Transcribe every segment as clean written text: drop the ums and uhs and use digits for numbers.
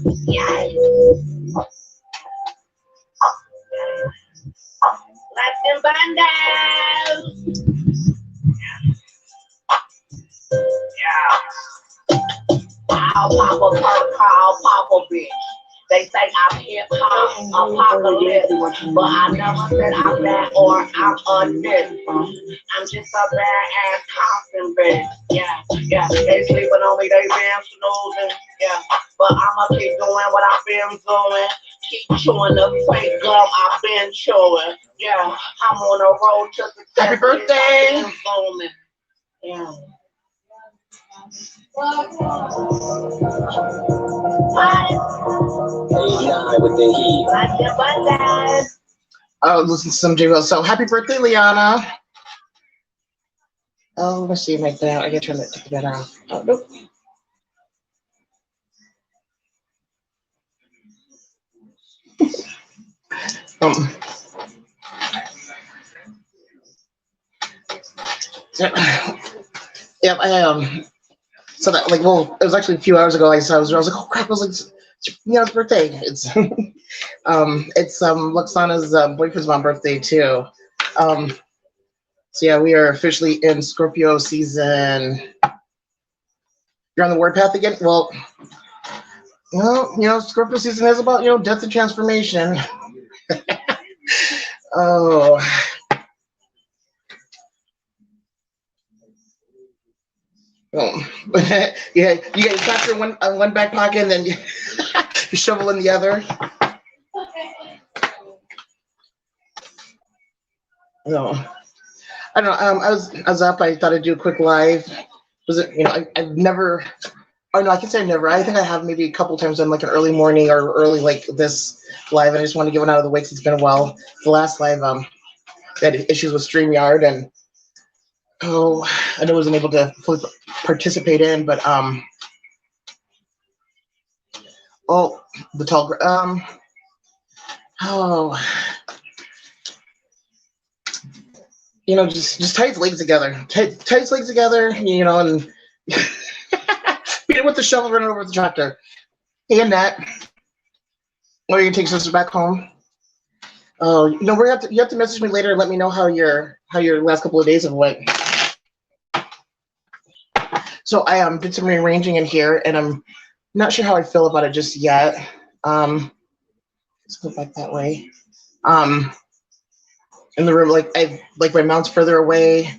Yes. Let them bundles. Yeah. I'll pop a perk, I'll pop a bitch. They say I'm hip hop apocalypse, but I never said I'm that or I'm a this. I'm just a badass constant bitch. Yeah, yeah. They sleeping on me, they been snoozing. Yeah, but I'ma keep doing what I've been doing. Keep chewing the fake gum I've been chewing. Yeah, I'm on a road to success. Happy birthday! Yeah. With the heat. Oh, listen to some J-Will. So happy birthday, Liana. Oh, let's see, like that. I gotta turn that off. Oh, nope. Yeah, so that, like, well, it was actually a few hours ago. I was like, oh crap! I was like, it's Liana's birthday. It's Luxana's boyfriend's mom's birthday too. So yeah, we are officially in Scorpio season. You're on the warpath again. Well, Scorpio season is about death and transformation. Oh. Oh. Yeah, you got your tractor in one back pocket and then your shovel in the other. No, I don't know. I was up. I thought I'd do a quick live. Was it? I've never. Oh no, I can say never. I think I have maybe a couple times done like an early morning or early like this live, and I just want to get one out of the way because it's been a while. The last live, they had issues with StreamYard, and I wasn't able to fully participate in, but the tall just tie his legs together. Tie his legs together, and beat it with the shovel, run over with the tractor. And that. Or you can take sister back home. Oh, you have to message me later and let me know how your last couple of days have went. So I did some rearranging in here, and I'm not sure how I feel about it just yet. Let's go back that way. In the room, like my mount's further away.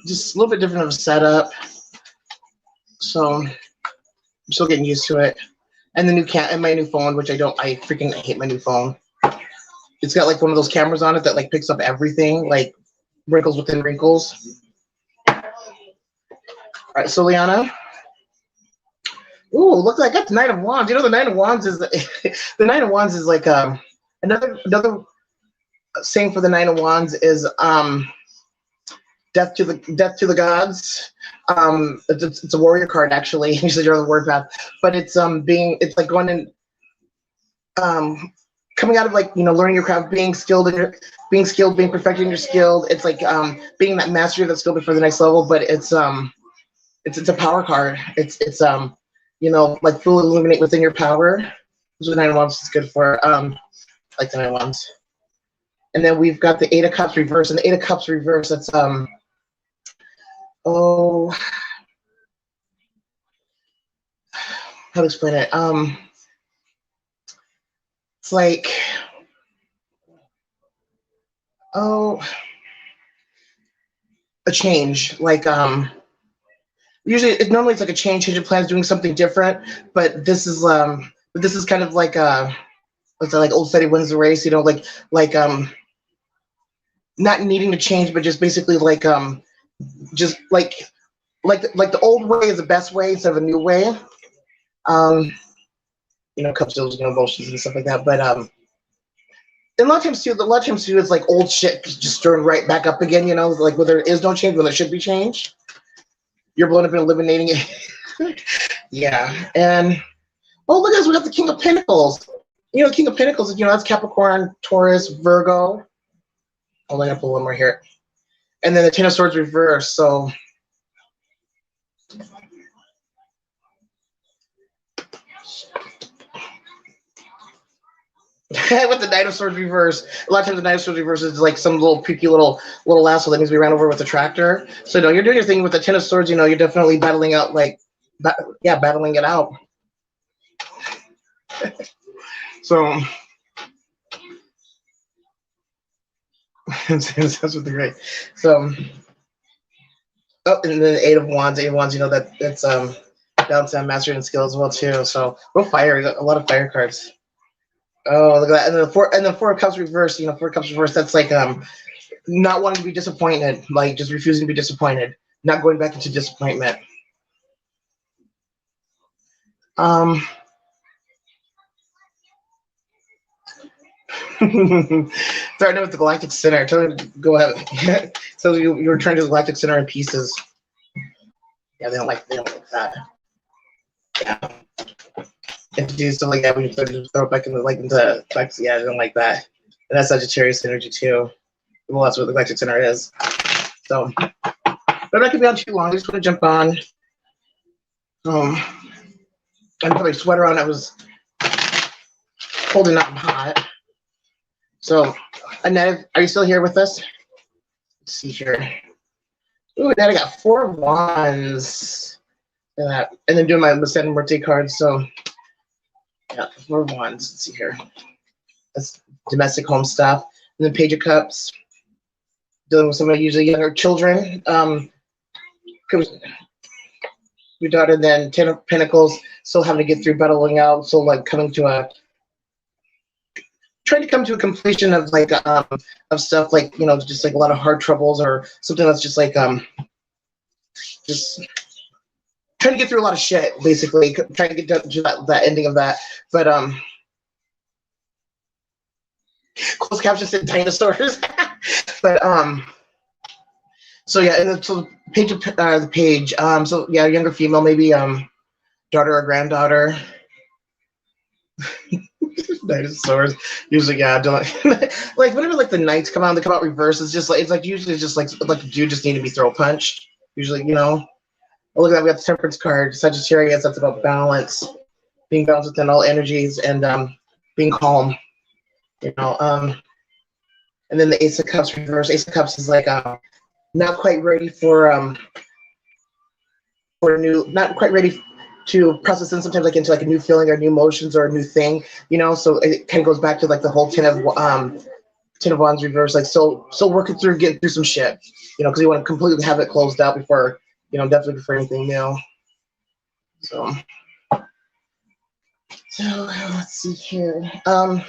Just a little bit different of a setup. So I'm still getting used to it. And the new and my new phone, which I freaking hate my new phone. It's got like one of those cameras on it that like picks up everything, like wrinkles within wrinkles. All right, so Liana. Ooh, look, I got the Nine of Wands. The Nine of Wands is the Nine of Wands is like another saying for the Nine of Wands is death to the gods. It's a warrior card actually. Usually you're on the word path, but it's like going in coming out of like learning your craft, being being perfecting your skill. It's like being that master that's skilled before the next level, but it's a power card. It's like fully illuminate within your power. That's what Nine of Wands is good for. Like the Nine of Wands. And then we've got the Eight of Cups reverse, and the Eight of Cups reverse, that's how to explain it. It's like a change. Like usually normally it's like a change of plans, doing something different, but this is kind of like what's that, like Old Steady wins the race, like not needing to change, but just basically like just like the old way is the best way instead of a new way. Cup deals, bullshit and stuff like that. But and a lot of times too, it's like old shit just stirring right back up again. Like where there is no change, when there should be change. You're blowing up and eliminating it. Yeah, and look, guys, we got the King of Pentacles. King of Pentacles, that's Capricorn, Taurus, Virgo. I'll line up a little more here. And then the Ten of Swords reverse. So with the Knight of Swords reverse. A lot of times the Knight of Swords reverse is like some little peaky little asshole that needs to be ran over with a tractor. So no, you're doing your thing with the Ten of Swords. You know, you're definitely battling out battling it out. So that's what they're great. So oh, and then the Eight of Wands. Eight of Wands. You know that's balance on mastery and skill as well too. So real fire. A lot of fire cards. Oh, look at that. And the Four of Cups reverse, you know, Four of Cups reverse, that's like not wanting to be disappointed, like just refusing to be disappointed, not going back into disappointment. Starting with the Galactic Center. Tell me to go ahead. So you return to the Galactic Center in pieces. Yeah, they don't like that. Yeah. And to do stuff like that when you throw it back into yeah, I don't like that. And that's Sagittarius energy too. Well, that's what the Galactic Center is. So, but I'm not gonna be on too long. I just want to jump on. I put my sweater on. I was cold and not hot. So, Annette, are you still here with us? Let's see here. Ooh, Annette, I got 4 wands. And then doing my Ascendant birthday cards. So. Yeah, 4 wands. Let's see here. That's domestic home stuff. And then Page of Cups. Dealing with some of usually younger children. Your daughter, then 10 of Pentacles. Still having to get through battling out. So like trying to come to a completion of like of stuff like, you know, just like a lot of hard troubles or something that's just like just trying to get through a lot of shit, basically, trying to get to that ending of that. But closed caption said dinosaurs. But so yeah, and so page of the page. So yeah, younger female, maybe daughter or granddaughter. Dinosaurs. Usually, yeah, don't like whenever like the knights come out, they come out reverse. It's like usually just like you just need to be throw punched. Usually, you know. Oh, look at that, we got the Temperance card. Sagittarius, that's about balance, being balanced within all energies and being calm, you know. And then the Ace of Cups reverse. Ace of Cups is like not quite ready for new, not quite ready to process in sometimes like into like a new feeling or new emotions or a new thing, you know. So it kind of goes back to like the whole Ten of Wands reverse, like still working through, getting through some shit, you know, because you want to completely have it closed out before. You know, definitely before anything new. So let's see here. I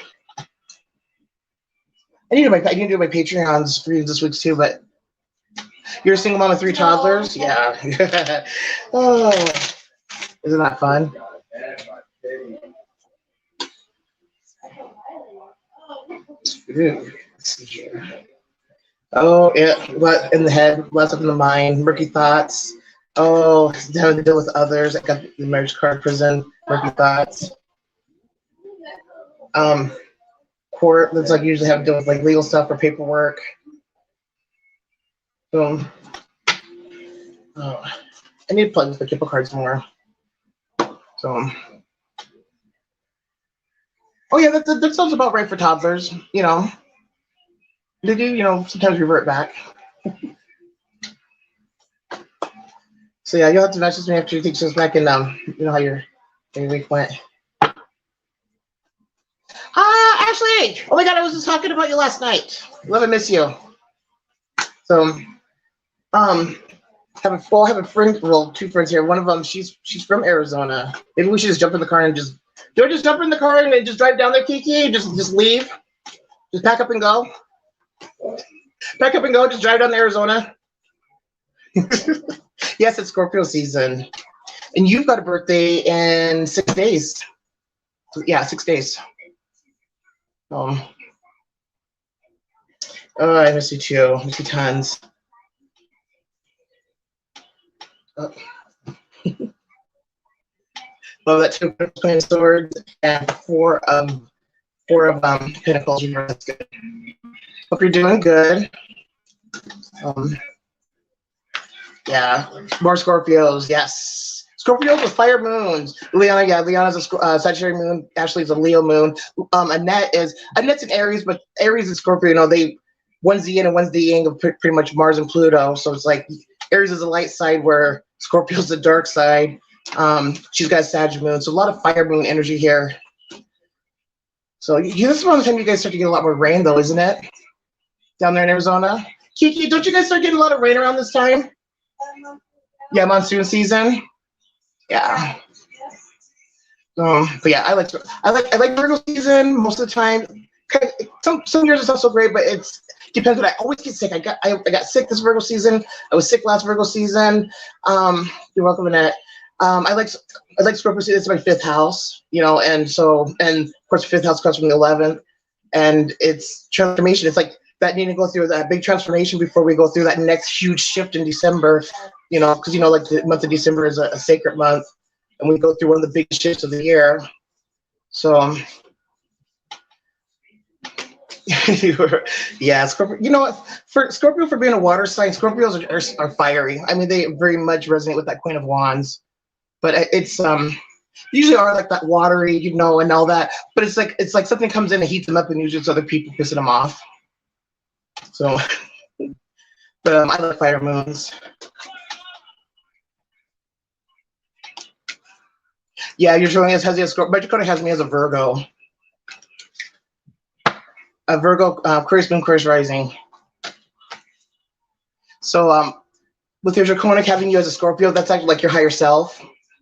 need to do my Patreons for you this week too, but you're a single mom of 3 toddlers? Yeah. Oh, isn't that fun? Let's see here. Oh, yeah, what in the head, what's up in the mind, murky thoughts. Oh, having to deal with others. I got the marriage card, prison, murky thoughts. Court, that's like usually have to deal with like legal stuff or paperwork. So, I need to plug the Kipper cards more. So, oh yeah, that sounds about right for toddlers, you know. They do, you know, sometimes revert back. So yeah, you'll have to message me after you take this back and you know how your week went. Ashley! Oh my god, I was just talking about you last night. Love and miss you. So I have a friend, well, 2 friends here. One of them, she's from Arizona. Maybe we should just jump in the car and do I just jump in the car and just drive down there, Kiki? Just leave? Just pack up and go? Pack up and go, just drive down to Arizona. Yes, it's Scorpio season. And you've got a birthday in 6 days. Yeah, 6 days. Oh, I miss you too. I miss you tons. Oh. Love that 2 of swords and 4 of pentacles. That's good. Hope you're doing good. Yeah, more Scorpios. Yes, Scorpios with fire moons. Liana, yeah, Liana's a Sagittarius moon. Ashley's a Leo moon. Annette's an Aries, but Aries and Scorpio, you know, one's the yin and one's the yang of pretty much Mars and Pluto. So it's like Aries is the light side where Scorpio's the dark side. She's got a Sag moon, so a lot of fire moon energy here. So this is around the time you guys start to get a lot more rain, though, isn't it? Down there in Arizona. Kiki, don't you guys start getting a lot of rain around this time? Yeah, monsoon season. Yeah. But yeah, I like Virgo season most of the time. Some years it's not so great, but it depends. But I always get sick. I got sick this Virgo season. I was sick last Virgo season. You're welcome, Annette. I like Scorpio season. It's my 5th house, you know, and of course 5th house comes from the 11th, and it's transformation. It's like that needing to go through that big transformation before we go through that next huge shift in December, you know, because, you know, like the month of December is a sacred month, and we go through one of the big shifts of the year. So, yeah, Scorpio, you know what, for Scorpio, for being a water sign, Scorpios are fiery. I mean, they very much resonate with that Queen of Wands, but it's, usually are like that watery, you know, and all that, but it's like something comes in and heats them up, and usually it's other people pissing them off. So, but I like fire moons. Yeah, usually has me as Scorpio. But Dakota has me as a Virgo. A Virgo, Aquarius moon, Aquarius rising. So, with your Draconic having you as a Scorpio, that's like your higher self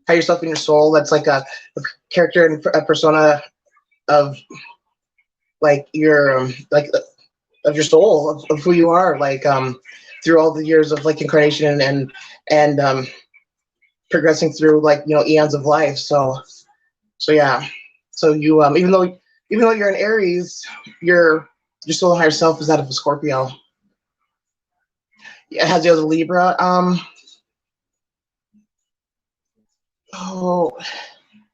in your soul. That's like a character and a persona of like your of your soul, of who you are, like through all the years of like incarnation and progressing through, like, you know, eons of life. So yeah. So you even though you're an Aries, your soul higher self is that of a Scorpio. Yeah, it has you as a Libra. Oh, I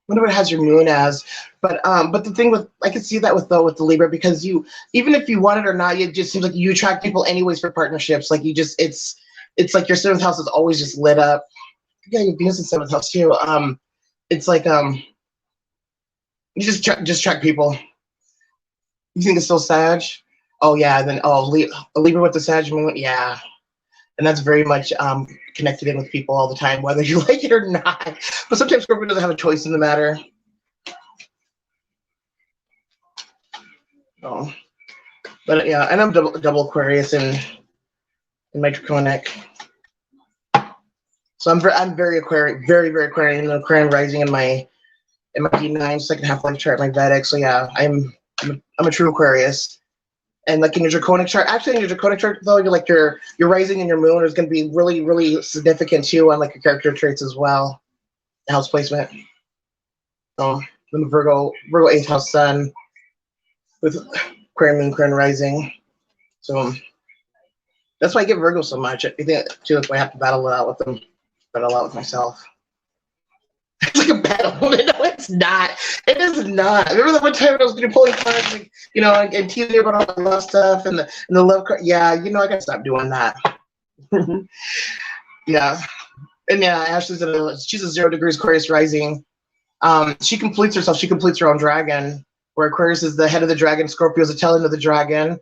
wonder what it has your moon as. But the thing with, I can see that with the Libra, because you, even if you want it or not, it just seems like you attract people anyways for partnerships. Like you just, it's like your 7th house is always just lit up. Yeah, your Venus in 7th house too. It's like you just track people. You think it's still Sag? Oh yeah, then Libra with the Sag moon, yeah. And that's very much connected in with people all the time, whether you like it or not. But sometimes Scorpio doesn't have a choice in the matter. Oh, but yeah, and I'm double Aquarius in my Draconic. So I'm very Aquarian, very Aquarian, Aquarian rising in my D9 second half life chart, my Vedic. So yeah, I'm a true Aquarius. And like in your Draconic chart, actually in your Draconic chart though, you're like your rising and your moon is going to be really significant too on like your character traits as well, house placement. So I'm a Virgo 8th house sun with Aquarian moon, Aquarian rising. So that's why I get Virgo so much. I think too, that's why I have to battle it out with them, battle out with myself. It's like a battle. No, it's not. It is not. Remember that one time when I was pulling cards, like, you know, and teasing about all the love stuff and the love card. Yeah, you know, I gotta stop doing that. Yeah, and yeah, Ashley's she's a 0 degrees Aquarius rising. She completes herself. She completes her own dragon, where Aquarius is the head of the dragon. Scorpio is the tail end of the dragon.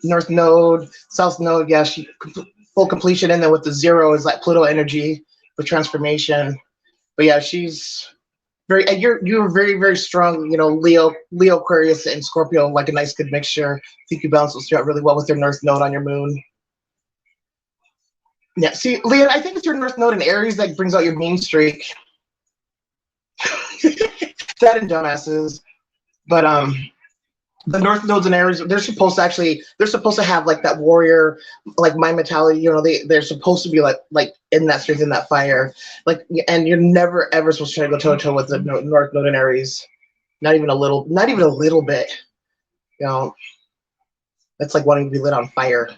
North node, South node. Yeah, she full completion, and then with the 0 is like Pluto energy with transformation. But yeah, she's very. You're very strong. You know, Leo, Aquarius, and Scorpio, like a nice good mixture. I think you balance those two out really well with your North node on your moon. Yeah, see, Leah, I think it's your North node in Aries that brings out your mean streak. That and dumbasses, but the North nodes in Aries, they're supposed to have like that warrior, like mind mentality. You know, they're supposed to be like in that strength, in that fire, like, and you're never ever supposed to try to go toe to toe with the North node in Aries. Not even a little bit. You know, that's like wanting to be lit on fire.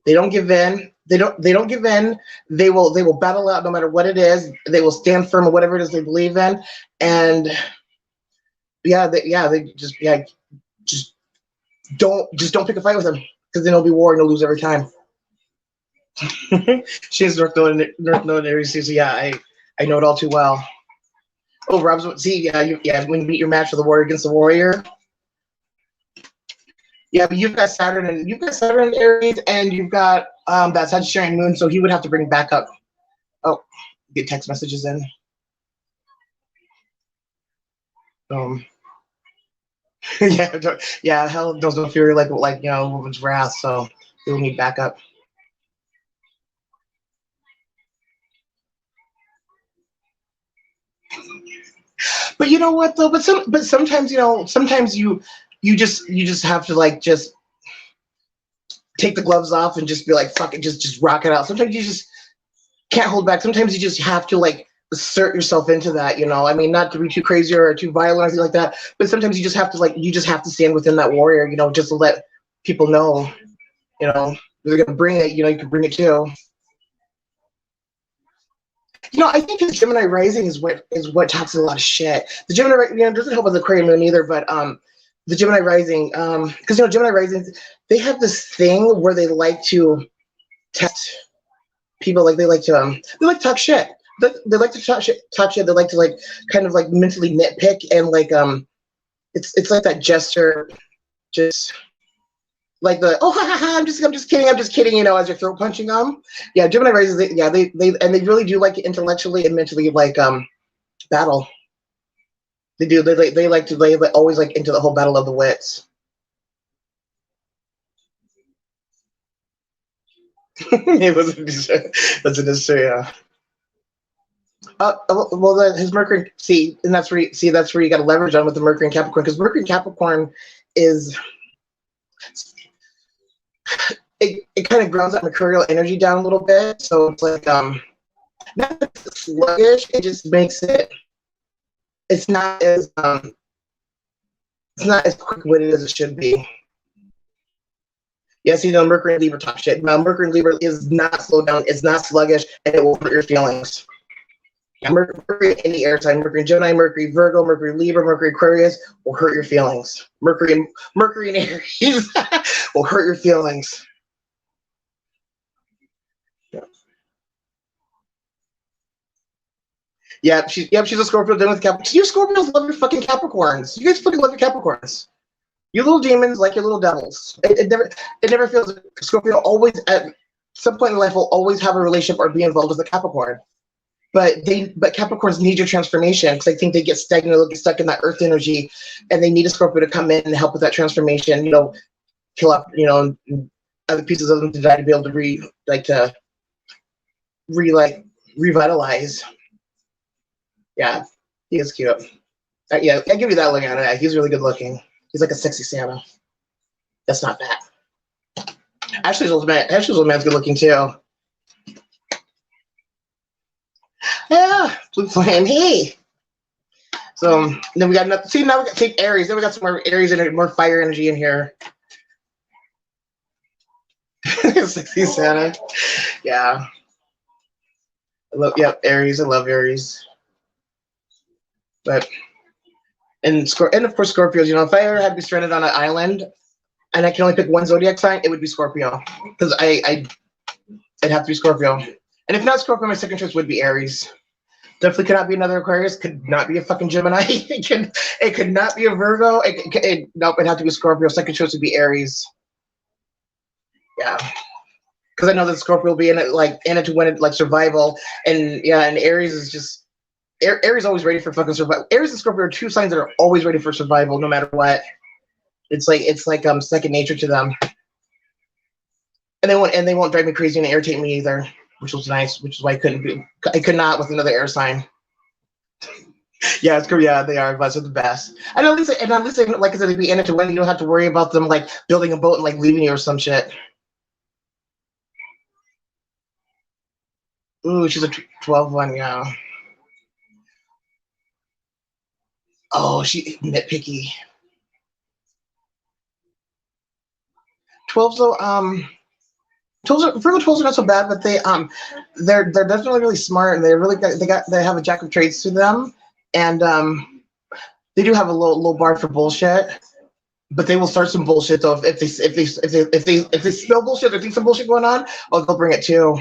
They don't give in. They don't give in. They will battle out no matter what it is. They will stand firm on whatever it is they believe in, and they just don't pick a fight with them, because then it'll be war and you'll lose every time. She has North node in Aries, so yeah, I know it all too well. Oh, Rob's, see, yeah, when you meet your match with the warrior against the warrior. Yeah, but you've got Saturn and Aries, and you've got that Sagittarian moon, so he would have to bring back up. Oh, get text messages in. Yeah, hell doesn't fear like woman's wrath, so he'll need backup. But you know what though? But sometimes sometimes you just have to like just take the gloves off and just be like, fuck it, just rock it out. Sometimes you just can't hold back. Sometimes you just have to like assert yourself into that, I mean, not to be too crazy or too violent or anything like that, but sometimes you just have to stand within that warrior, just to let people know, they're gonna bring it, you can bring it too. I think the Gemini rising is what talks a lot of shit. The Gemini, doesn't help with the Aquarian moon either, but the Gemini rising, because Gemini risings, they have this thing where they like to test people, like they like to talk shit. They like to talk shit. They like to like kind of like mentally nitpick and like it's like that gesture, just like the I'm just kidding, as you're throat punching them. Yeah, Gemini risings, they really do like intellectually and mentally like battle. They do. They always like into the whole battle of the wits. It wasn't. That's an issue. Yeah. Well, his Mercury. That's where you got to leverage on with the Mercury and Capricorn, because Mercury and Capricorn is it kind of grounds that mercurial energy down a little bit. So it's like not sluggish. It just makes it. It's not as quick-witted as it should be. Yes, Mercury and Libra talk shit. Now, Mercury and Libra is not slowed down. It's not sluggish, and it will hurt your feelings. Mercury in the air sign, Mercury in Gemini, Mercury Virgo, Mercury Libra, Mercury Aquarius will hurt your feelings. Mercury in Aries will hurt your feelings. Yeah, she's a Scorpio dealing with Capricorn. You Scorpios love your fucking Capricorns. You guys fucking love your Capricorns. You little demons like your little devils. It never feels. Scorpio always at some point in life will always have a relationship or be involved with a Capricorn. But Capricorns need your transformation, because I think they get stagnant, they'll get stuck in that earth energy, and they need a Scorpio to come in and help with that transformation. Kill off other pieces of them to die to be able to revitalize. Yeah, he is cute. Yeah, I give you that, Liana. He's really good looking. He's like a sexy Santa. That's not bad. Ashley's old man's good looking too. Yeah, blue flame. Hey. So then we got nothing. See, now we got take Aries. Then we got some more Aries and more fire energy in here. Sexy Santa. Yeah. Aries. I love Aries. But and of course Scorpios. If I ever had to be stranded on an island and I can only pick one zodiac sign, it would be Scorpio, because I'd have to be Scorpio. And if not Scorpio, my second choice would be Aries. Definitely could not be another Aquarius. Could not be a fucking Gemini. It could not be a Virgo. Nope. It'd have to be Scorpio. Second choice would be Aries. Yeah. Because I know that Scorpio will be in it to win it, like survival, and Aries is just Aries always ready for fucking survival. Aries and Scorpio are two signs that are always ready for survival, no matter what. It's like second nature to them, and they won't drive me crazy and irritate me either, which was nice. Which is why I could not with another air sign. Yeah, it's cool. Yeah, they are. But they're the best. And at least, like I said, they'd be in it to win. You don't have to worry about them like building a boat and like leaving you or some shit. Ooh, she's a 12-1, yeah. Oh, she nitpicky. 12s though, 12s are not so bad, but they're definitely really smart, and they have a jack of trades to them, and they do have a low bar for bullshit, but they will start some bullshit though if they smell bullshit or think some bullshit going on. Oh, they'll bring it too.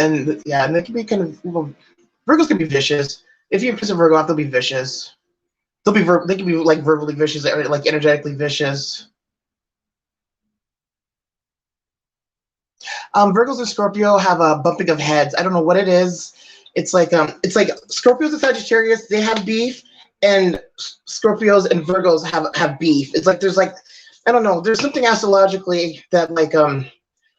And yeah, and they can be kind of, well, Virgos can be vicious. If you piss a Virgo off, they'll be vicious. They can be like verbally vicious, like energetically vicious. Virgos and Scorpio have a bumping of heads. I don't know what it is. It's like Scorpios and Sagittarius, they have beef, and Scorpios and Virgos have beef. It's like there's like, I don't know, there's something astrologically that like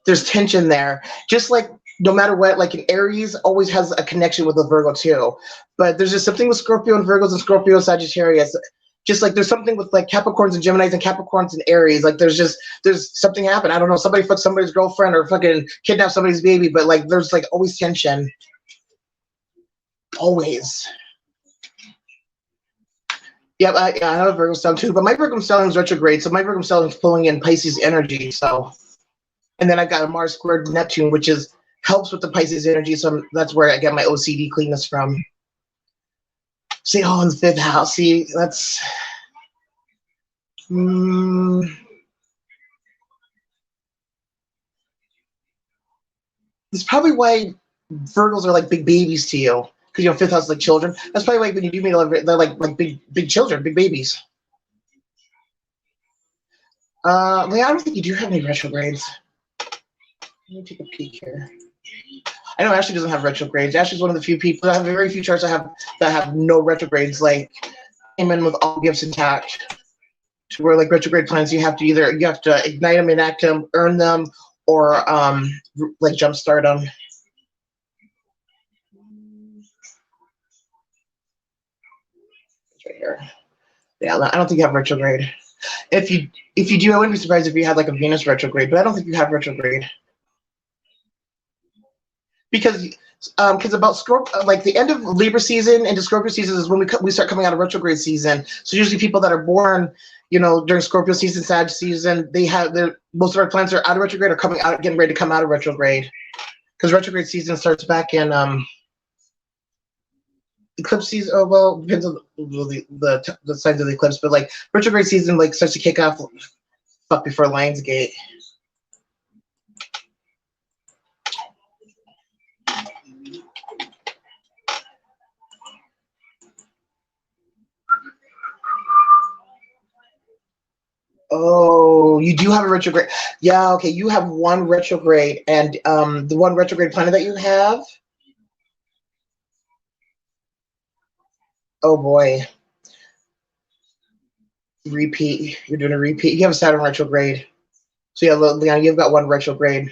there's tension there. Just like no matter what, like an Aries always has a connection with a Virgo too. But there's just something with Scorpio and Virgos and Scorpio and Sagittarius. Just like there's something with like Capricorns and Geminis and Capricorns and Aries. Like there's something happened. I don't know. Somebody fucked somebody's girlfriend or fucking kidnapped somebody's baby. But like there's like always tension. Always. Yeah, I have a Virgo stellium too. But my Virgo stellium is retrograde, so my Virgo stellium is pulling in Pisces energy. So, and then I've got a Mars squared Neptune, which helps with the Pisces energy. So that's where I get my OCD cleanness from. See, in the fifth house. See, that's it's probably why Virgos are like big babies to you, because fifth house is like children. That's probably why when you do meet, they're like big children, big babies. I don't think you do have any retrogrades. Let me take a peek here. I know Ashley doesn't have retrogrades. Ashley's one of the few people. I have very few charts that have no retrogrades. Like, came in with all gifts intact. To where like retrograde planets, you have to ignite them, enact them, earn them, or like jumpstart them. It's right here. Yeah, I don't think you have retrograde. If you do, I wouldn't be surprised if you had like a Venus retrograde, but I don't think you have retrograde. Because about Scorpio, like the end of Libra season into Scorpio season is when we start coming out of retrograde season. So usually people that are born, during Scorpio season, Sag season, most of our planets are out of retrograde or getting ready to come out of retrograde. Because retrograde season starts back in eclipse season. Oh well, depends on the signs of the eclipse, but like retrograde season like starts to kick off before Lionsgate. Oh, you do have a retrograde. Yeah, okay. You have one retrograde, and the one retrograde planet that you have. Oh boy. Repeat. You're doing a repeat. You have a Saturn retrograde. So yeah, Leon, you've got one retrograde.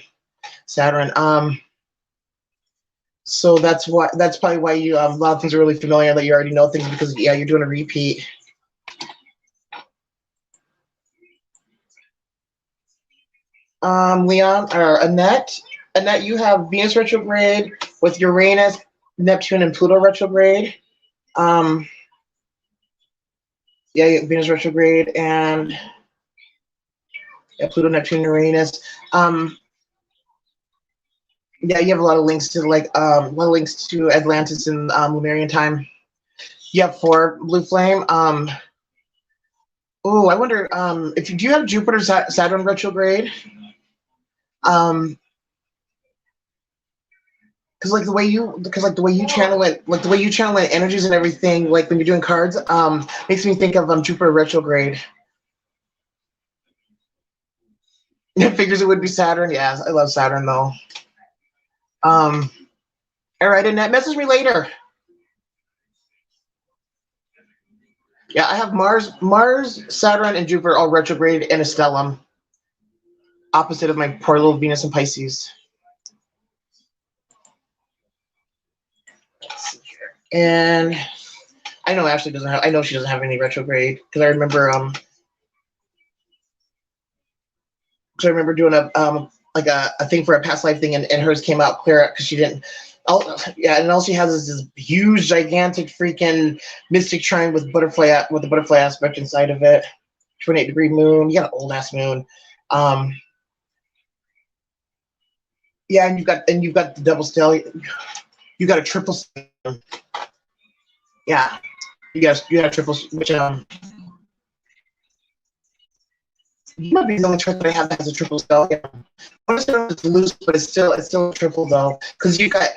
Saturn. So that's probably why you a lot of things are really familiar that you already know things, because yeah, you're doing a repeat. Leon or Annette, you have Venus retrograde with Uranus, Neptune, and Pluto retrograde. Yeah, Venus retrograde and Pluto, Neptune, Uranus. Yeah, you have a lot of links to Atlantis and Lemurian time. You have 4 blue flame. Oh, I wonder if do you have Jupiter Saturn retrograde? Because the way you channel it, like the way you channel it, energies and everything, like when you're doing cards, makes me think of Jupiter retrograde. It figures it would be Saturn. Yeah, I love Saturn though. All right, Annette, message me later. Yeah, I have Mars, Saturn, and Jupiter all retrograde in a stellium, opposite of my poor little Venus and Pisces. Let's see here. And I know Ashley doesn't have. I know she doesn't have any retrograde because I remember. Because I remember doing a thing for a past life thing, and hers came out clear because she didn't. And all she has is this huge, gigantic, freaking mystic trine with the butterfly aspect inside of it. 28-degree moon. You got an old ass moon. Yeah, and you've got the double stellium. You got a triple stellium. Yeah, you got a triple, which you might be the only chart that I have that has a triple stellium. I understand it's loose, but it's still a triple though, because you've got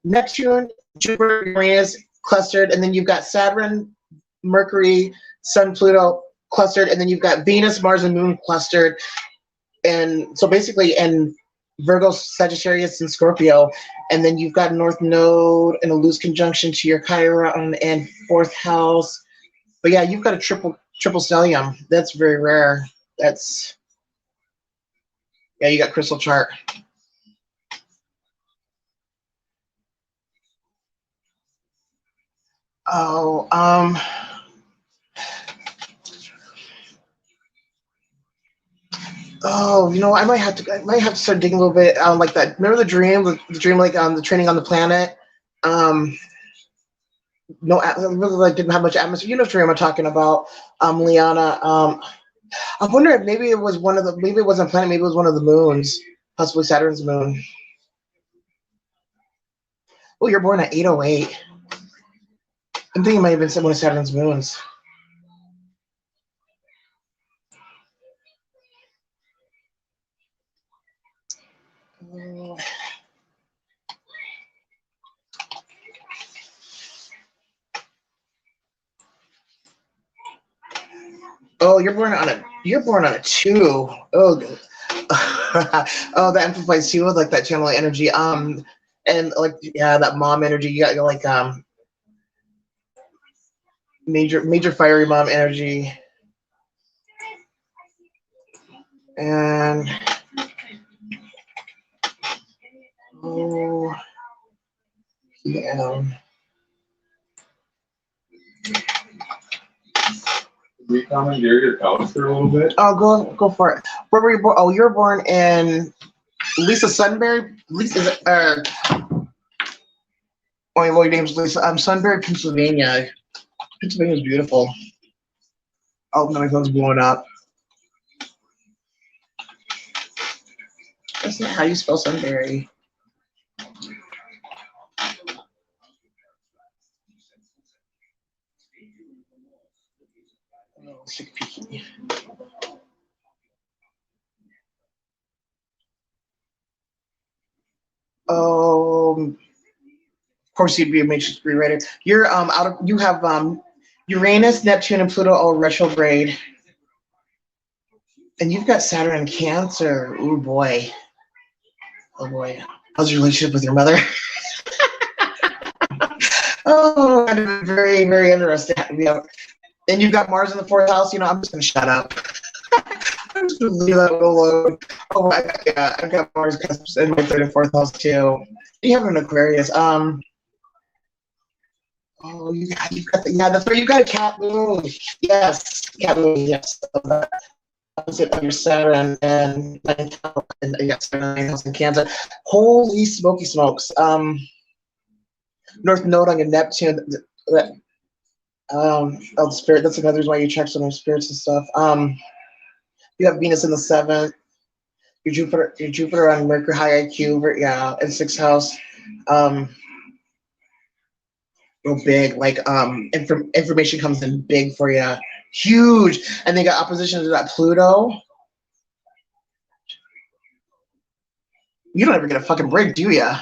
Neptune, Jupiter, Uranus clustered, and then you've got Saturn, Mercury, Sun, Pluto clustered, and then you've got Venus, Mars, and Moon clustered, and so basically, and Virgo, Sagittarius, and Scorpio, and then you've got North Node and a loose conjunction to your Chiron and fourth house. But yeah, you've got a triple stellium. That's very rare. That's yeah, you got crystal chart. Oh, oh, you know, I might have to start digging a little bit like that. Remember the dream like the training on the planet. No, really like didn't have much atmosphere. You know, what dream I'm talking about, Liana. I wonder if maybe it was maybe it wasn't a planet, maybe it was one of the moons, possibly Saturn's moon. Oh, you're born at 808. I'm thinking it might have been one of Saturn's moons. Oh, you're born on a 2. Oh, oh, that amplifies 2 with like that channel energy. And like yeah, that mom energy. You got like major fiery mom energy. And oh yeah. We commandeer your house for a little bit? Oh, go for it. Where were you born? Oh, you're born in Lisa Sunbury. Lisa, oh, your name's Lisa. Sunbury, Pennsylvania. Pennsylvania's beautiful. Oh, no, my phone's blowing up. That's not how you spell Sunbury. Of course you'd be a matrix rewriter. You're you have Uranus, Neptune, and Pluto all retrograde. And you've got Saturn and Cancer. Oh boy. Oh boy. How's your relationship with your mother? Oh, very, very interesting. Yeah. And you've got Mars in the 4th house. You know, I'm just gonna shut up. I'm just gonna leave that alone. Oh, I've got Mars in my 3rd and 4th house too. You have an Aquarius. Oh, you've got that's right. You've got a cat moon. Yes, cat moon. Yes. Opposite of your Saturn and yes, and Cancer. Holy smoky smokes. North Node on your Neptune. Oh, the spirit. That's another reason why you check some of spirits and stuff. You have Venus in the 7th. Your Jupiter on Mercury, high IQ. Yeah, in 6th house. Real big. Like information comes in big for you. Huge. And they got opposition to that Pluto. You don't ever get a fucking break, do ya?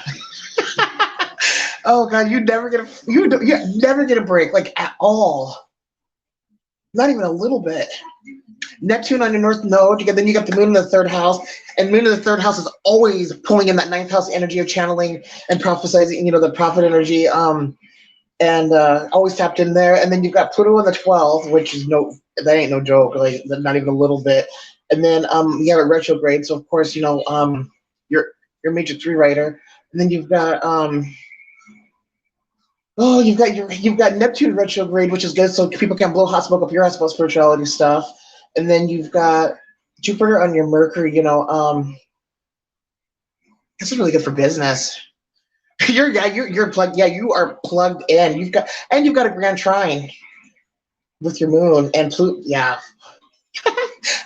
Oh god, you never get a break, like at all. Not even a little bit. Neptune on your North Node. Then you got the Moon in the 3rd house, and Moon in the 3rd house is always pulling in that 9th house energy of channeling and prophesizing. You know, the prophet energy. And always tapped in there. And then you've got Pluto in the 12th, which is that ain't no joke, like not even a little bit. And then you have a retrograde, so of course, you know, you're a major 3 writer. And then you've got you've got Neptune retrograde, which is good, so people can't blow hot smoke up your ass about spirituality stuff. And then you've got Jupiter on your Mercury, you know, this is really good for business. You're plugged. Yeah, you are plugged in. You've got a grand trine with your moon and Pluto. Yeah,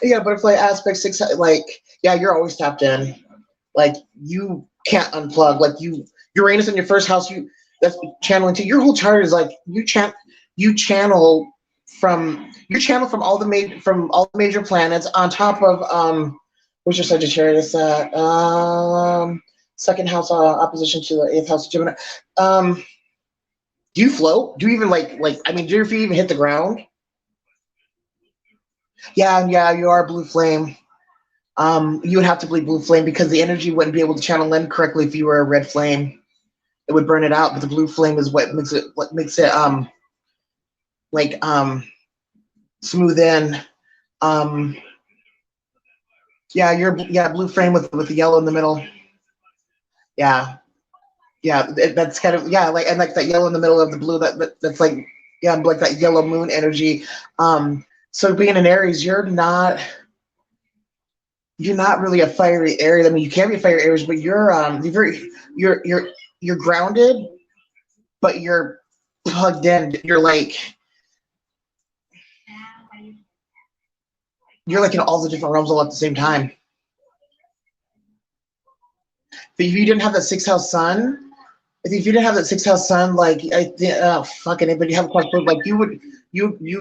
yeah, butterfly aspect 6. Like, yeah, you're always tapped in. Like, you can't unplug. Like, Uranus in your 1st house. That's channeling too. Your whole chart is like you channel from you're channeled from all the major planets on top of what's your Sagittarius at? Second house opposition to the 8th house of Gemini. Do you float? Do you even like I mean, do your feet even hit the ground? Yeah, you are blue flame. You would have to believe blue flame because the energy wouldn't be able to channel in correctly if you were a red flame. It would burn it out, but the blue flame is what makes it smooth in. Blue flame with the yellow in the middle. Yeah, that's kind of like that yellow in the middle of the blue. That's like like that yellow moon energy. So being an Aries, you're not really a fiery Aries. I mean, you can be a fiery Aries, but you're grounded, but you're plugged in. You're like in all the different realms all at the same time. But if you didn't have that 6th house sun, like fucking anybody have a question, like you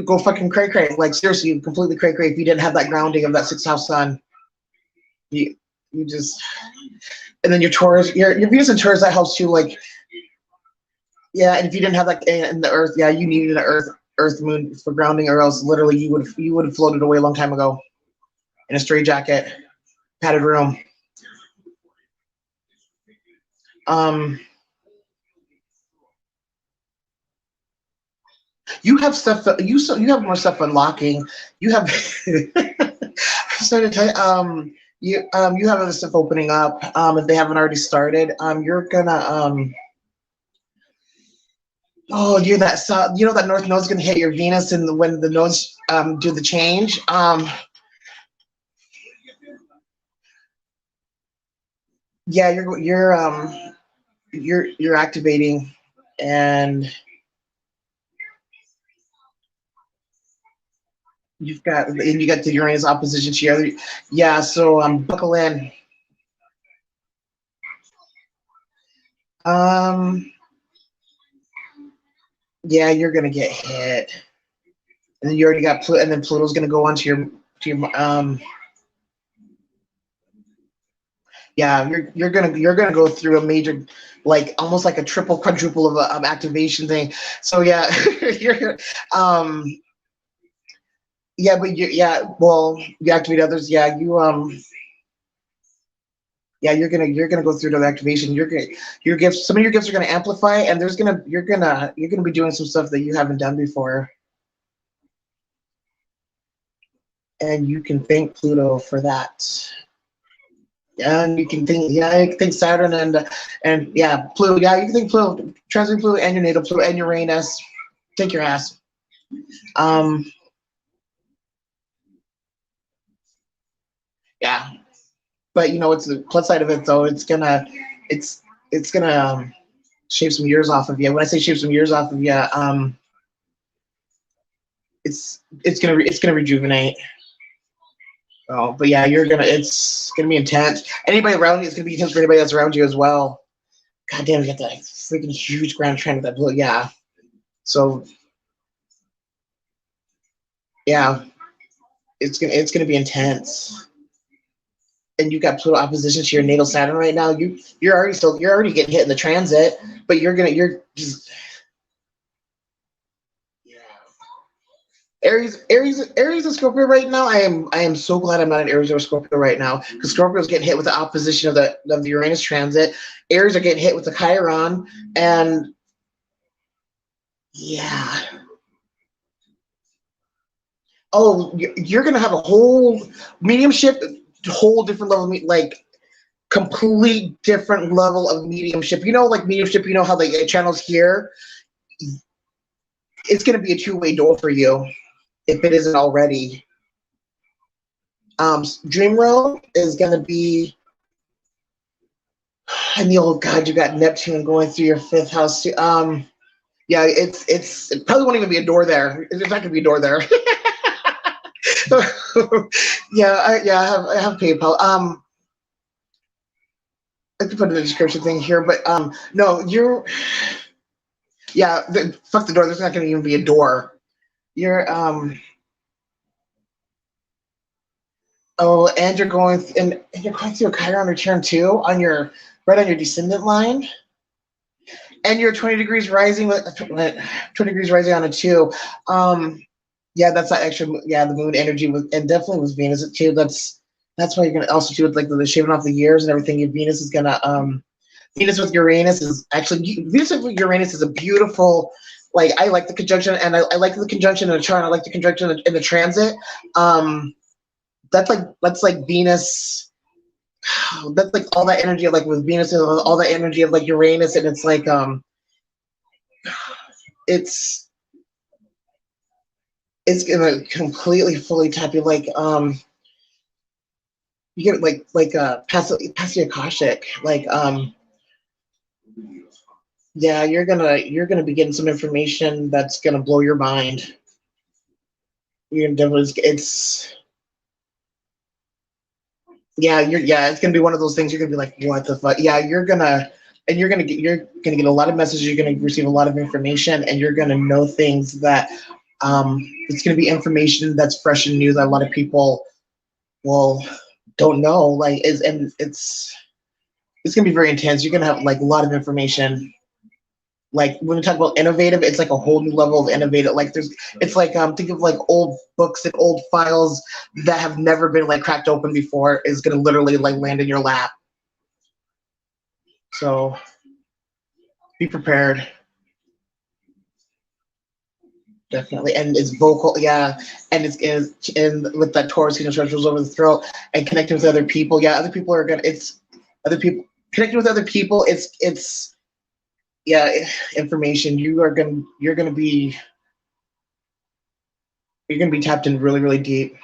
go fucking cray cray. Like seriously, you completely cray cray if you didn't have that grounding of that 6th house sun. You just, and then your Taurus, your Venus and Taurus, that helps you, like, and if you didn't have that in the Earth, you needed an Earth moon for grounding, or else literally you would have floated away a long time ago in a straitjacket, padded room. You have stuff. You have more stuff unlocking. You have. I'm starting to tell you. You have other stuff opening up. If they haven't already started, you're gonna you're that that North Node's gonna hit your Venus, and when the nodes do the change, you're activating, and you got the Uranus opposition to your other, so buckle in. You're gonna get hit, and then you already got Pluto, and then Pluto's gonna go on to your you're gonna go through a major, like almost like a triple quadruple of activation thing. So you're but you activate others. You're gonna go through the activation. Your gifts. Some of your gifts are gonna amplify, and you're gonna be doing some stuff that you haven't done before, and you can thank Pluto for that. And you can think Saturn and Pluto. You can think Pluto, transit Pluto, and your natal Pluto, and Uranus. Take your ass. But it's the plus side of it, though. It's gonna shave some years off of you. When I say shave some years off of you, it's gonna rejuvenate. Oh, but it's gonna be intense. Anybody around you, it's gonna be intense for anybody that's around you as well. God damn, you got that freaking huge ground trend with that blue. Yeah. So it's gonna be intense. And you got Pluto opposition to your natal Saturn right now. You're already getting hit in the transit, but Aries and Scorpio right now. I am so glad I'm not an Aries or Scorpio right now, because Scorpio is getting hit with the opposition of the Uranus transit. Aries are getting hit with the Chiron, and you're gonna have a whole mediumship, whole different level, like complete different level of mediumship. Like mediumship, how the channels here. It's gonna be a two-way door for you, if it isn't already. Dream Realm is going to be, and you got Neptune going through your 5th house too. It probably won't even be a door there. There's not going to be a door there. I have PayPal. I can put in the description thing here, but no, fuck the door. There's not going to even be a door. you're oh, and you're going and you're going through a Chiron return too on your right on your descendant line. And you're 20 degrees rising with 20 degrees rising on a 2. Yeah, that's that extra. Yeah, the moon energy was, and definitely was Venus too. That's why you're gonna also do with like the shaving off the years and everything. Your Venus is gonna Venus with Uranus is actually Venus with Uranus is a beautiful. Like I like the conjunction, and I like the conjunction in the chart. I like the conjunction in the transit. That's like Venus. That's like all that energy of like with Venus and all that energy of like Uranus, and it's like it's gonna completely fully tap you like you get like past the Akashic like yeah, you're gonna be getting some information that's gonna blow your mind. You're gonna definitely it's yeah, it's gonna be one of those things you're gonna be like, what the fuck? Yeah, you're gonna get a lot of messages, you're gonna receive a lot of information, and you're gonna know things that it's gonna be information that's fresh and new that a lot of people will don't know. Like it's gonna be very intense. You're gonna have like a lot of information. Like when we talk about innovative, it's like a whole new level of innovative. Like it's like think of like old books and old files that have never been like cracked open before is gonna literally like land in your lap. So be prepared. Definitely, and it's vocal, yeah, and it's and with that Taurus, structures over the throat, and connecting with other people, yeah, other people are gonna, it's other people connecting with other people, it's yeah, information. You're gonna be tapped in really really deep.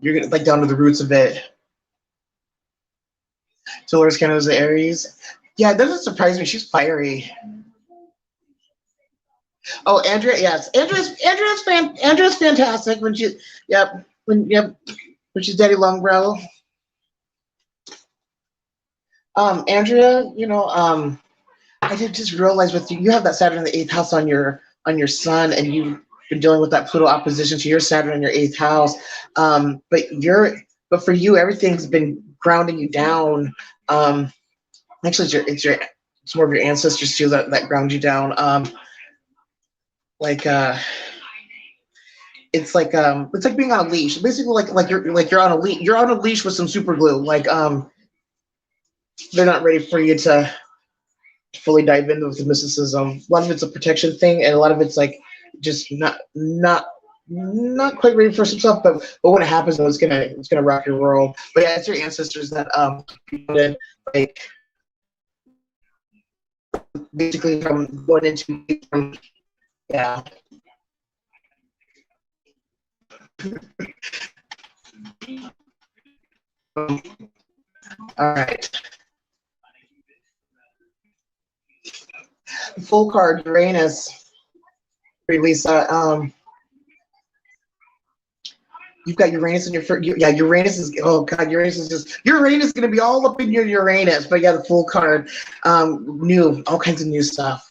You're gonna like down to the roots of it. Taurus kind of is the Aries. Yeah, it doesn't surprise me. She's fiery. Oh, Andrea, yes, Andrea's fantastic when she, yep, when she's Daddy Longbrow. Andrea, I did just realize with you, you have that Saturn in the 8th house on your sun, and you've been dealing with that Pluto opposition to your Saturn in your 8th house. But for you, everything's been grounding you down. Actually, it's more of your ancestors too that ground you down. It's like being on a leash. Basically, like you're on a leash. You're on a leash with some super glue. Like they're not ready for you to fully dive into the mysticism. A lot of it's a protection thing, and a lot of it's like just not quite ready for some stuff. But when it happens, though, it's gonna rock your world. But yeah, it's your ancestors that did, like basically from going into yeah. All right. Full card Uranus. Lisa, you've got Uranus in your first. Yeah, Uranus is. Oh God, Uranus is going to be all up in your Uranus. But yeah, the full card, all kinds of new stuff.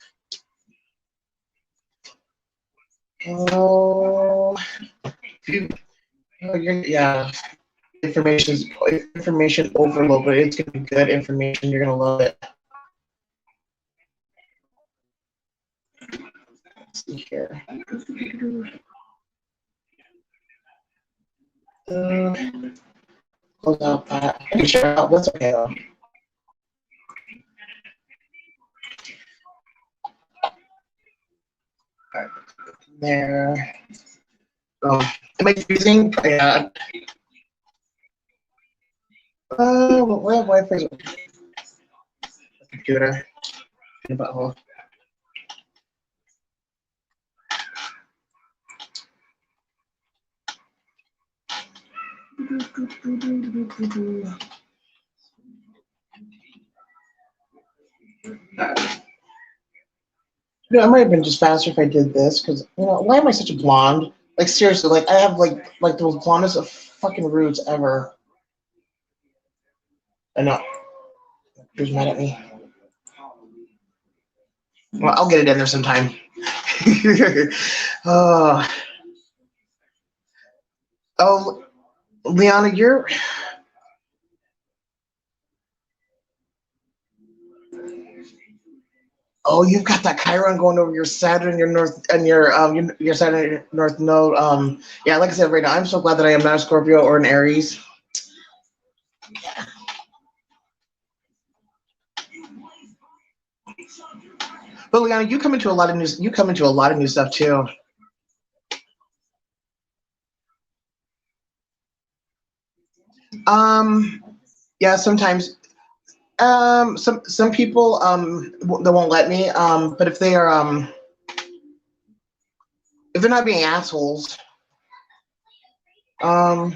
Oh, yeah. Information overload, but it's going to be good information. You're going to love it. Let's see here. Close out that. Sure, that's okay though. Alright, there. Am I using? Yeah. What Wi-Fi is computer? Butthole. It might have been just faster if I did this, because why am I such a blonde? Like seriously, like I have like the most blondest of fucking roots ever. I know. Who's mad at me? Well, I'll get it in there sometime. Oh. Oh, Liana, you're. Oh, you've got that Chiron going over your Saturn, your North, and your Saturn, your North node. Yeah, like I said, right now, I'm so glad that I am not a Scorpio or an Aries. But Liana, you come into a lot of new. You come into a lot of new stuff too. Um, yeah, sometimes. Some people they won't let me. But if they are if they're not being assholes, um,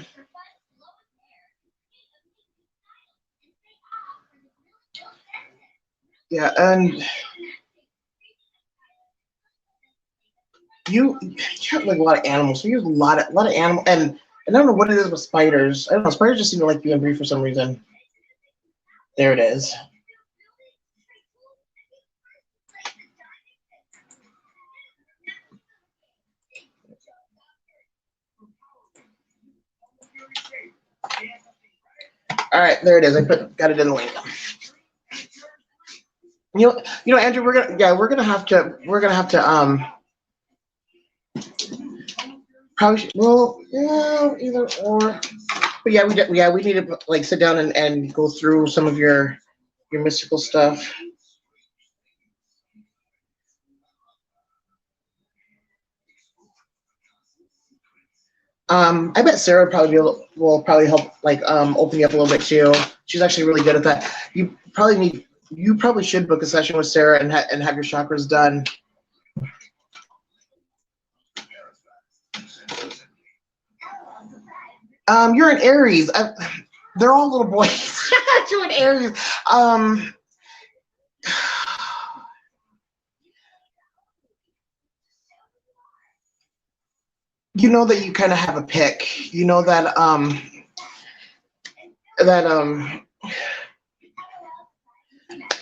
yeah, and you have like a lot of animals. So you have a lot of animal, and I don't know what it is with spiders. I don't know. Spiders just seem to like being brief for some reason. There it is. All right, there it is. Got it in the link. Andrew, we're gonna have to probably well, yeah, either or. But yeah, we need to like sit down and go through some of your mystical stuff. I bet Sarah will probably help like open you up a little bit too. She's actually really good at that. You probably should book a session with Sarah and have your chakras done. You're an Aries. They're all little boys. You're an Aries. You know that you kind of have a pick. You know that that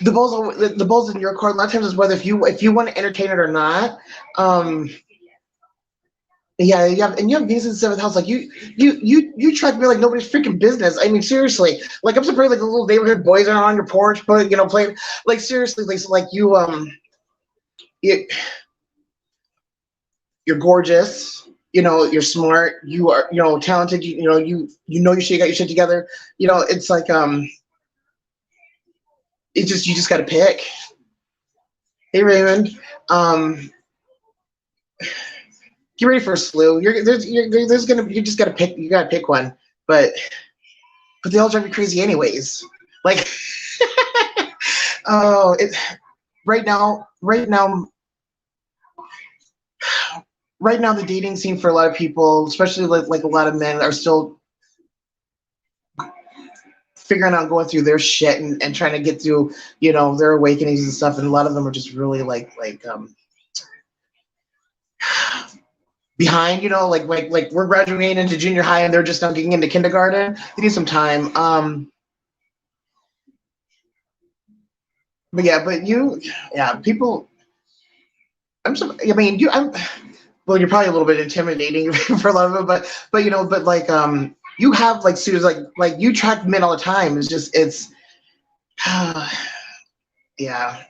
the ball's in your court. A lot of times is whether if you want to entertain it or not. Yeah, you have Venus in the seventh house. Like you try to be like nobody's freaking business. I mean, seriously. Like I'm surprised like the little neighborhood boys are on your porch, but playing like seriously, like you you're gorgeous. You're smart. You are talented. You should got your shit together. It's like you just got to pick. Hey Raymond, get ready for a slew. There's gonna you just got to pick. You got to pick one, but they all drive you crazy anyways. Like, oh, right now, the dating scene for a lot of people, especially like a lot of men, are still figuring out going through their shit and trying to get through, their awakenings and stuff. And a lot of them are just really like behind, like we're graduating into junior high and they're just now getting into kindergarten. They need some time. People. Well, you're probably a little bit intimidating for a lot of them, but like you have like suitors like you track men all the time. It's yeah.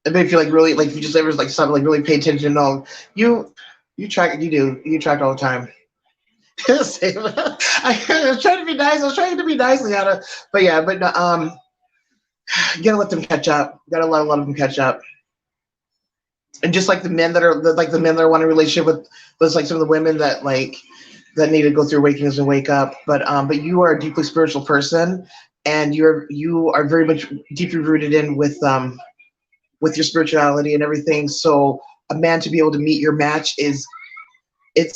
I bet if you like really like if you just ever like something like really pay attention, no, you track all the time. I was trying to be nice. I was trying to be nice, Liana, but yeah, but you gotta let them catch up. You gotta let a lot of them catch up. And just like the men that are wanting a relationship with, there's like some of the women that need to go through awakenings and wake up. But you are a deeply spiritual person, and you are very much deeply rooted in with your spirituality and everything. So a man to be able to meet your match it's a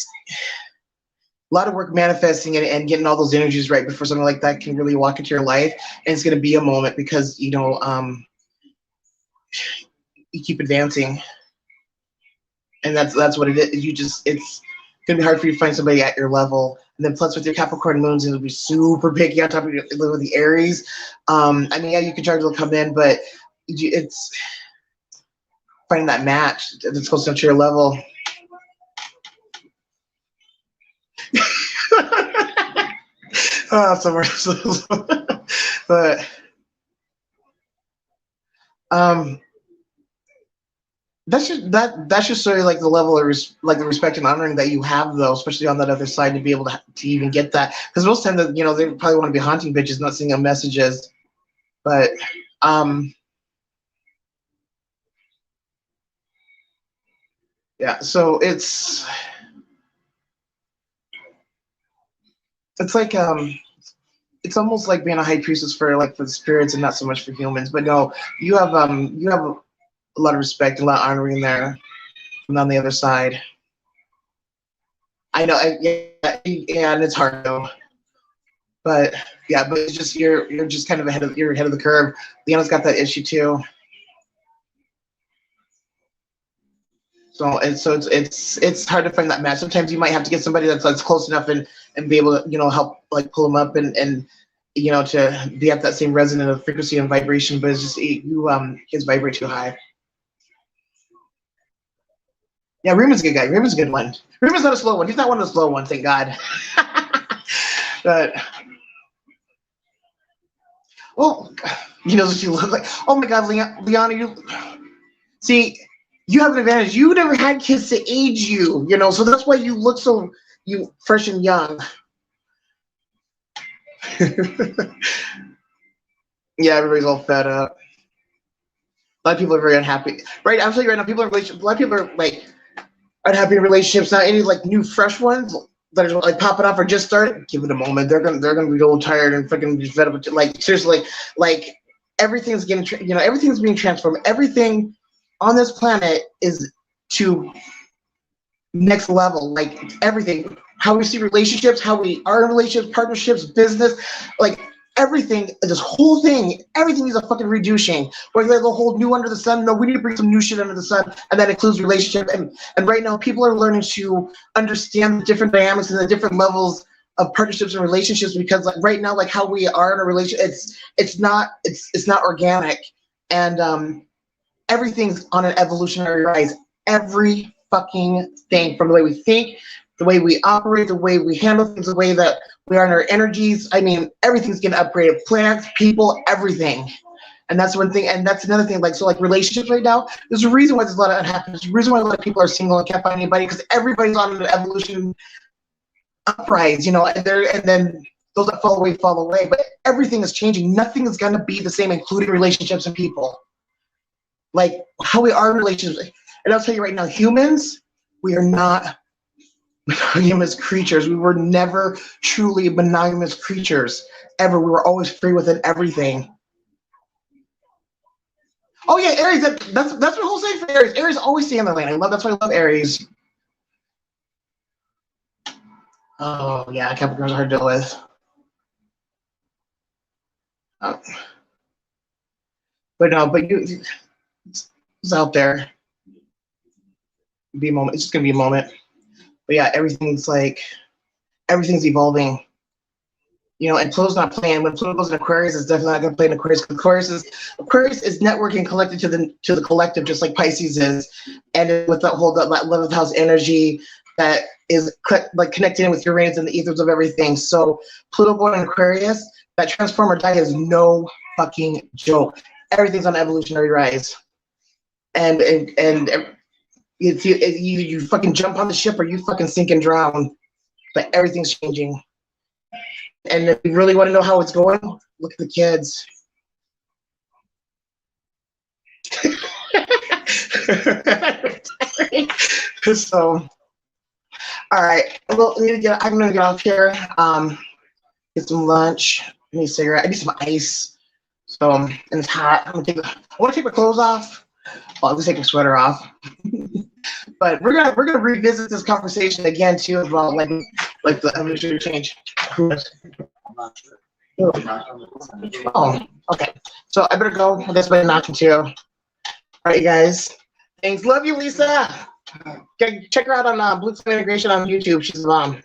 lot of work manifesting and getting all those energies right before something like that can really walk into your life. And it's going to be a moment because you keep advancing. And that's what it is. It's gonna be hard for you to find somebody at your level. And then plus with your Capricorn moons, it'll be super picky on top of the Aries. Yeah, you can charge will come in, but it's finding that match that's close enough to your level. Somewhere. But that should show you like the level of like the respect and honoring that you have, though, especially on that other side, to be able to even get that. Because most times, that they probably want to be haunting bitches, not seeing messages. But yeah. So it's like it's almost like being a high priestess for the spirits and not so much for humans. But no, you have a lot of respect, a lot of honoring there, and on the other side. I know, yeah, and it's hard though. But yeah, but it's just you're just kind of ahead of the curve. Liana's got that issue too. So it's hard to find that match. Sometimes you might have to get somebody that's close enough and be able to help like pull them up and to be at that same resonant of frequency and vibration. But it's just kids vibrate too high. Yeah, Rima's a good guy. Rima's a good one. Rima's not a slow one. He's not one of the slow ones, thank God. But well, what you look like. Oh my God, Liana, you have an advantage. You never had kids to age you, so that's why you look so fresh and young. Yeah, everybody's all fed up. A lot of people are very unhappy. Right, I'm telling you right now, people are in relationships. A lot of people are like unhappy in relationships. Not any like new fresh ones that are like popping off or just started. Give it a moment. They're gonna be old, tired, and freaking fed up. Like seriously, like everything's getting everything's being transformed. Everything on this planet is to next level. Like everything, how we see relationships, how we are in relationships, partnerships, business, like everything. This whole thing, everything needs a fucking reducing. We're like the whole new under the sun. No, we need to bring some new shit under the sun, and that includes relationship. And right now, people are learning to understand the different dynamics and the different levels of partnerships and relationships, because like right now, like how we are in a relationship, it's not organic, and everything's on an evolutionary rise. Every fucking thing, from the way we think, the way we operate, the way we handle things, the way that we are in our energies. I mean, everything's getting upgraded. Plants, people, everything. And that's one thing. And that's another thing. Like, so like relationships right now, there's a reason why there's a lot of unhappiness. There's a reason why a lot of people are single and can't find anybody, because everybody's on an evolution uprise, and then those that fall away. But everything is changing. Nothing is going to be the same, including relationships and people. Like how we are in relationships. And I'll tell you right now, humans, we are not monogamous creatures. We were never truly monogamous creatures, ever. We were always free within everything. Oh yeah, Aries, that's what whole saying for Aries. Aries always stay in their lane. That's why I love Aries. Oh yeah, Capricorns are hard to deal with. But it's out there. Be a moment. It's just gonna be a moment. But yeah, everything's evolving. And Pluto's not playing. When Pluto goes in Aquarius, it's definitely not gonna play in Aquarius, because Aquarius is networking, collected to the collective, just like Pisces is, and with that whole that 11th house energy that is like connected in with Uranus and the ethers of everything. So Pluto going in Aquarius, that transform or die is no fucking joke. Everything's on evolutionary rise, and you fucking jump on the ship or you fucking sink and drown. But everything's changing. And if you really want to know how it's going, look at the kids. So, all right. Well, I'm gonna get off here. Get some lunch. I need a cigarette. I need some ice. So, and it's hot. I want to take my clothes off. Well, I'll just take my sweater off. But we're gonna revisit this conversation again too, about like the evolutionary change. Oh, okay. So I better go. I guess I'm knocking too. All right, you guys. Thanks. Love you, Lisa. Check her out on PLUTO Integration on YouTube. She's the bomb.